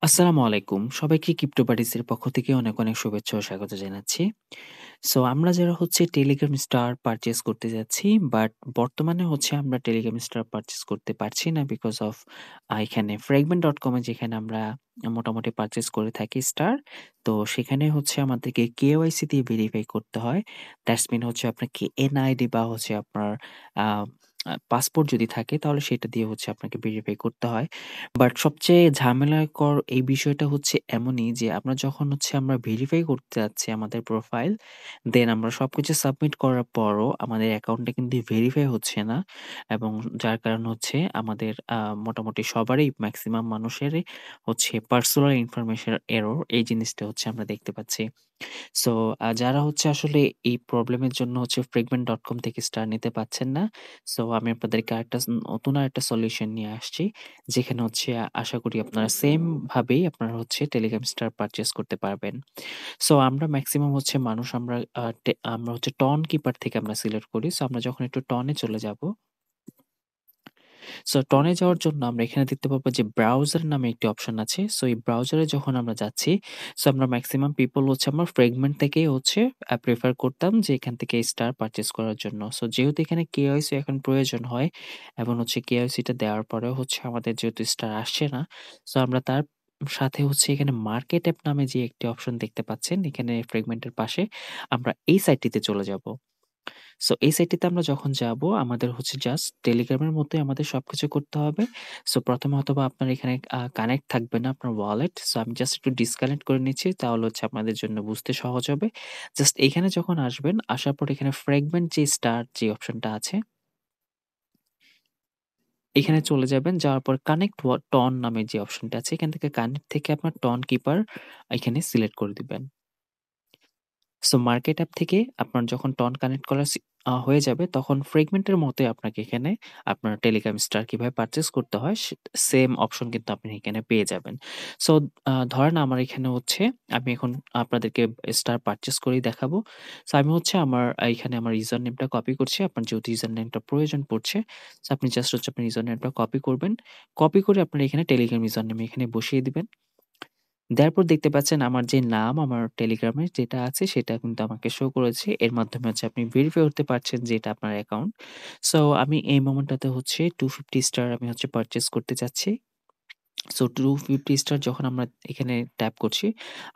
আসসালামু আলাইকুম। সবাইকে ক্রিপ্টো পার্টিসের পক্ষ থেকে অনেক শুভেচ্ছা ও স্বাগত জানাচ্ছি। সো আমরা যারা হচ্ছে টেলিগ্রাম স্টার পারচেজ করতে যাচ্ছি, বাট বর্তমানে হচ্ছে আমরা টেলিগ্রাম স্টার পারচেজ করতে পারছি না বিকজ অফ এখানে fragment.com এ যেখানে আমরা মোটামুটি পারচেজ করে থাকি স্টার, তো সেখানে হচ্ছে আমাদেরকে কেওয়াইসি দিয়ে ভেরিফাই করতে হয়। দ্যাটস মিন হচ্ছে আপনাকে এনআইডি বা হচ্ছে আপনার আ আ পাসপোর্ট যদি থাকে তাহলে সেটা দিয়ে হচ্ছে আপনাকে ভেরিফাই করতে হয়। বাট সবচেয়ে ঝামেলাকর এই বিষয়টা হচ্ছে এমনই যে আমরা ভেরিফাই করতে যাচ্ছি আমাদের প্রোফাইল, দেন আমরা সবকিছু সাবমিট করার পরও আমাদের অ্যাকাউন্টটা কিন্তু ভেরিফাই হচ্ছে না এবং যার কারণ হচ্ছে আমাদের মোটামুটি সবারই ম্যাক্সিমাম মানুষেরই হচ্ছে পার্সোনাল ইনফরমেশন এরর এই জিনিসটা হচ্ছে আমরা দেখতে পাচ্ছি। সো যারা হচ্ছে আসলে এই প্রবলেমের জন্য হচ্ছে fragment.com থেকে স্টার নিতে পারছেন না। সো আমি আপনাদেরকে নতুন আরেকটা সলিউশন নিয়ে আসছি। যেখানে হচ্ছে আশা করি আপনারা সেম ভাবেই আপনারা হচ্ছে টেলিগ্রাম স্টার পারচেজ করতে পারবেন। সো আমরা মেক্সিমাম হচ্ছে মানুষ আমরা হচ্ছে টন কিপার থেকে আমরা সিলেক্ট করি। সো আমরা যখন একটু টনে চলে যাব, সো টনে যাওয়ার জন্য আমরা এখানে দেখতে পাবো যে ব্রাউজার নামে একটি অপশন আছে। সো এই ব্রাউজারে যখন আমরা যাচ্ছি, সো আমরা মেক্সিমাম পিপল হচ্ছে আমরা ফ্রেগমেন্ট থেকেই হচ্ছে প্রেফার করতাম যে এখান থেকে স্টার পারচেজ করার জন্য। সো যেহেতু এখানে কেওয়াইসি এখন প্রয়োজন হয় এবং হচ্ছে কেওয়াইসিটা দেওয়ার পরেও হচ্ছে আমাদের যেহেতু স্টার আসছে না, সো আমরা তার সাথে হচ্ছে এখানে মার্কেট অ্যাপ নামে যে একটি অপশন দেখতে পাচ্ছেন এখানে ফ্রেগমেন্টের পাশে, আমরা এই সাইটটিতে চলে যাব। সো এই সাইটটিতে আমরা যখন যাব আমাদের হচ্ছে জাস্ট টেলিগ্রামের মতোই আমাদের সবকিছু করতে হবে। সো ১ম এ হয়তোবা আপনার এখানে কানেক্ট থাকবে না আপনার ওয়ালেট। সো আমি জাস্ট একটু ডিসকানেক্ট করে নিচ্ছি তাহলে হচ্ছে আপনাদের জন্য বুঝতে সহজ হবে। জাস্ট এখানে যখন আসবেন, আসার পর এখানে ফ্র্যাগমেন্ট যে স্টার যে অপশনটা আছে, এখানে চলে যাবেন। যাওয়ার পর কানেক্ট টন নামে যে অপশনটা আছে এখান থেকে কানেক্ট থেকে আপনার টন কিপার এখানে সিলেক্ট করে দিবেন। সো মার্কেট অ্যাপ থেকে আপনার যখন টন কানেক্ট করা হয়ে যাবে তখন ফ্রেগমেন্টের মতোই আপনাকে এখানে আপনার টেলিগ্রাম স্টার কিভাবে পারচেজ করতে হয় সেম অপশন কিন্তু আপনি এখানে পেয়ে যাবেন। সো ধরেন আমার এখানে হচ্ছে আমি এখন আপনাদেরকে স্টার পারচেজ করেই দেখাবো। সো আমি হচ্ছে এখানে আমার ইউজার নেমটা কপি করছি। আপনার যেহেতু ইউজার নেমটা প্রয়োজন পড়ছে, সো আপনি জাস্ট হচ্ছে আপনার ইউজার নেমটা কপি করবেন। কপি করে আপনার এখানে টেলিগ্রাম ইউজার নেম এখানে বসিয়ে দিবেন। দেওয়ার পর দেখতে পাচ্ছেন আমার যে নাম আমার টেলিগ্রামে যেটা আছে সেটা কিন্তু আমাকে শো করেছে। এর মাধ্যমে হচ্ছে আপনি ভেরিফাই করতে পারছেন যে এটা আপনার অ্যাকাউন্ট। সো আমি এই মোমেন্টটাতে হচ্ছে 250 স্টার আমি হচ্ছে পারচেজ করতে চাচ্ছি। সো 250 স্টার যখন আমরা এখানে ট্যাপ করছি,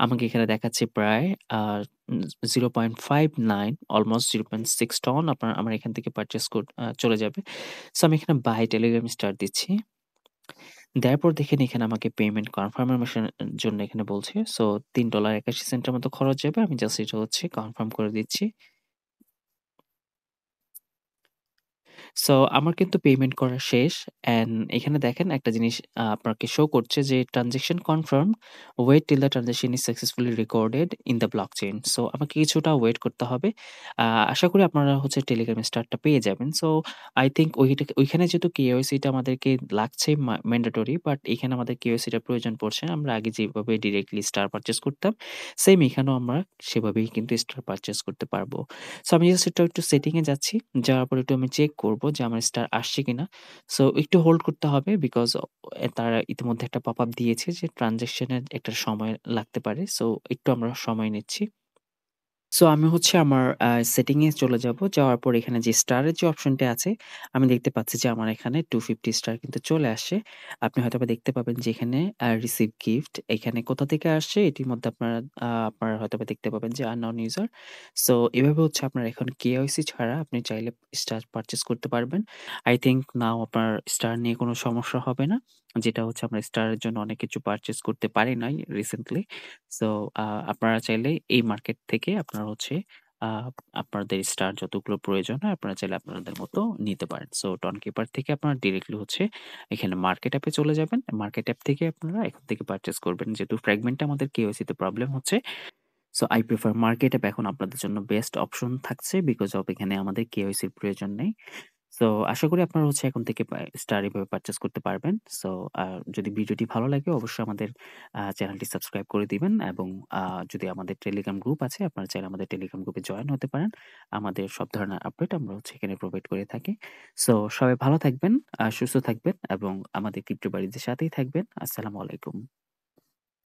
আমাকে এখানে দেখাচ্ছে প্রায় আ উম 0.59 অলমোস্ট 0.6 টন আমার এখান থেকে পারচেজ চলে যাবে। সো আমি এখানে বাই টেলিগ্রাম স্টার দিচ্ছি। দেওয়ার পর দেখেন এখানে আমাকে পেমেন্ট কনফার্মেশন এর জন্য এখানে বলছে। সো $৩.৮১ এর মতো খরচ যাবে। আমি জাস্ট এটা হচ্ছে কনফার্ম করে দিচ্ছি। সো আমার কিন্তু পেমেন্ট করা শেষ। অ্যান্ড এখানে দেখেন একটা জিনিস আপনাকে শো করছে যে transaction confirmed, wait till the transaction is successfully recorded in the blockchain. So আমাকে কিছুটা ওয়েট করতে হবে। আ আশা করি আপনারা হচ্ছে টেলিগ্রাম স্টারটা পেয়ে যাবেন। সো আই থিংক ওইখানে যেহেতু কেওয়াইসি টা আমাদেরকে লাগছে ম্যান্ডেটরি, বাট এখানে আমাদের কেওয়াইসি টা প্রয়োজন পড়ছে না। আমরা আগে যেভাবে ডিরেক্টলি স্টার পারচেজ করতাম, সেম এখানেও আমরা সেভাবেই কিন্তু স্টার পারচেজ করতে পারবো। সো আমি জাস্ট এটা একটু সেটিং এ যাচ্ছি। যাওয়ার পরে একটু আমি চেক করব যে আমার স্টার আসছে কিনা। সো একটু হোল্ড করতে হবে বিকজ তারা ইতিমধ্যে একটা পপআপ দিয়েছে যে ট্রান্সেকশন এর একটা সময় লাগতে পারে। সো একটু আমরা সময় নিচ্ছি। সো আমি হচ্ছে আমার সেটিং এ চলে যাব। যাওয়ার পর এখানে যে স্টারের যে অপশনটা আছে, আমি দেখতে পাচ্ছি যে আমার এখানে 250 স্টার কিন্তু চলে আসছে। আপনি হয়তোবা দেখতে পাবেন যে এখানে রিসিভ গিফট এখানে কোথা থেকে আসছে এটির মধ্যে আপনারা হয়তোবা দেখতে পাবেন যে আননোন ইউজার। সো এভাবে হচ্ছে আপনার এখন কেওয়াইসি ছাড়া আপনি চাইলে স্টার পারচেজ করতে পারবেন। আই থিংক নাও আপনার স্টার নিয়ে কোনো সমস্যা হবে না। যেটা হচ্ছে আমরা স্টারের জন্য অনেক কিছু পারচেজ করতে পারি নাই রিসেন্টলি। সো আপনারা চাইলে এই মার্কেট থেকে আপনারা হচ্ছে আ আপনাদের স্টার যতগুলো প্রয়োজন হয় আপনারা চাইলে আপনাদের মতো নিতে পারেন। সো টনকিপার থেকে আপনারা ডিরেক্টলি হচ্ছে এখানে মার্কেট অ্যাপে চলে যাবেন। মার্কেট অ্যাপ থেকে আপনারা এখান থেকে পারচেজ করবেন। যেহেতু ফ্র্যাগমেন্টে আমাদের কেওয়াইসি তে প্রবলেম হচ্ছে। So I prefer market app এখন আপনাদের জন্য বেস্ট অপশন থাকছে বিকজ অফ এখানে আমাদের কেওয়াইসির প্রয়োজন নেই। সো আশা করি আপনারা হচ্ছে এখন থেকে স্টার এভাবে পারচেজ করতে পারবেন। সো যদি ভিডিওটি ভালো লাগে অবশ্যই আমাদের চ্যানেলটি সাবস্ক্রাইব করে দিবেন এবং আ যদি আমাদের টেলিগ্রাম গ্রুপ আছে আপনারা চাইলে আমাদের টেলিগ্রাম গ্রুপে জয়েন হতে পারেন। আমাদের সব ধরনের আপডেট আমরা হচ্ছে এখানে প্রোভাইড করে থাকি। সো সবাই ভালো থাকবেন, সুস্থ থাকবেন এবং আমাদের ক্রিপ্টো বাড়িদের সাথেই থাকবেন। আসসালামু আলাইকুম।